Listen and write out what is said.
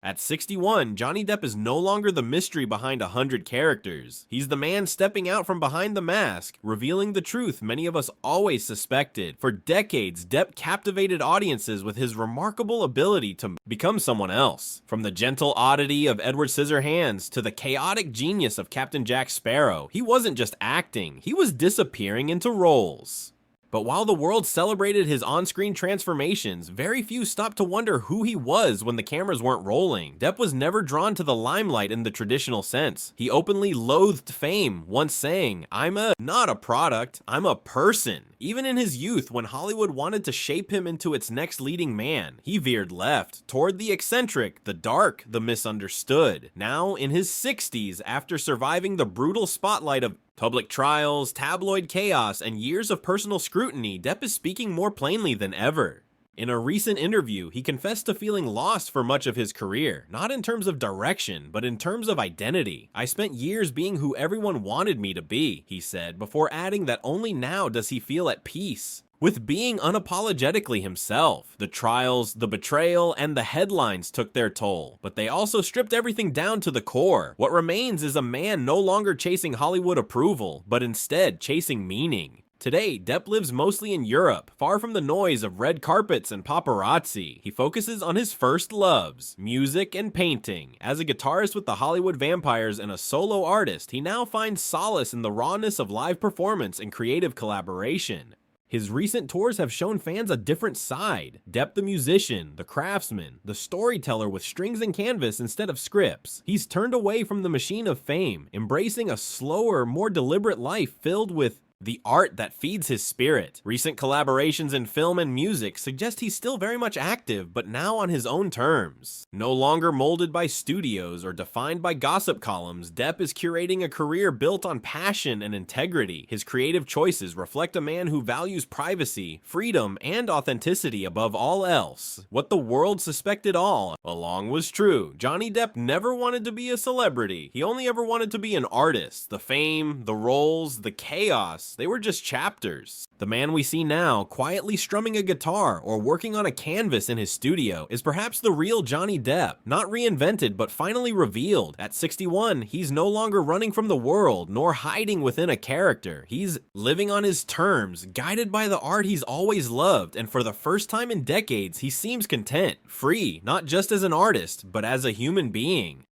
At 61, Johnny Depp is no longer the mystery behind 100 characters. He's the man stepping out from behind the mask, revealing the truth many of us always suspected. For decades, Depp captivated audiences with his remarkable ability to become someone else. From the gentle oddity of Edward Scissorhands to the chaotic genius of Captain Jack Sparrow, he wasn't just acting, he was disappearing into roles. But while the world celebrated his on-screen transformations, very few stopped to wonder who he was when the cameras weren't rolling. Depp was never drawn to the limelight in the traditional sense. He openly loathed fame, once saying, not a product, I'm a person." Even in his youth, when Hollywood wanted to shape him into its next leading man, he veered left, toward the eccentric, the dark, the misunderstood. Now, in his 60s, after surviving the brutal spotlight of public trials, tabloid chaos, and years of personal scrutiny, Depp is speaking more plainly than ever. In a recent interview, he confessed to feeling lost for much of his career, not in terms of direction, but in terms of identity. "I spent years being who everyone wanted me to be," he said, before adding that only now does he feel at peace with being unapologetically himself. The trials, the betrayal, and the headlines took their toll, but they also stripped everything down to the core. What remains is a man no longer chasing Hollywood approval, but instead chasing meaning. Today, Depp lives mostly in Europe, far from the noise of red carpets and paparazzi. He focuses on his first loves, music and painting. As a guitarist with the Hollywood Vampires and a solo artist, he now finds solace in the rawness of live performance and creative collaboration. His recent tours have shown fans a different side. Depp the musician, the craftsman, the storyteller with strings and canvas instead of scripts. He's turned away from the machine of fame, embracing a slower, more deliberate life filled with the art that feeds his spirit. Recent collaborations in film and music suggest he's still very much active, but now on his own terms. No longer molded by studios or defined by gossip columns, Depp is curating a career built on passion and integrity. His creative choices reflect a man who values privacy, freedom, and authenticity above all else. What the world suspected all along was true. Johnny Depp never wanted to be a celebrity. He only ever wanted to be an artist. The fame, the roles, the chaos, they were just chapters. The man we see now, quietly strumming a guitar or working on a canvas in his studio, is perhaps the real Johnny Depp. Not reinvented, but finally revealed. At 61, he's no longer running from the world, nor hiding within a character. He's living on his terms, guided by the art he's always loved, and for the first time in decades, he seems content, free, not just as an artist, but as a human being.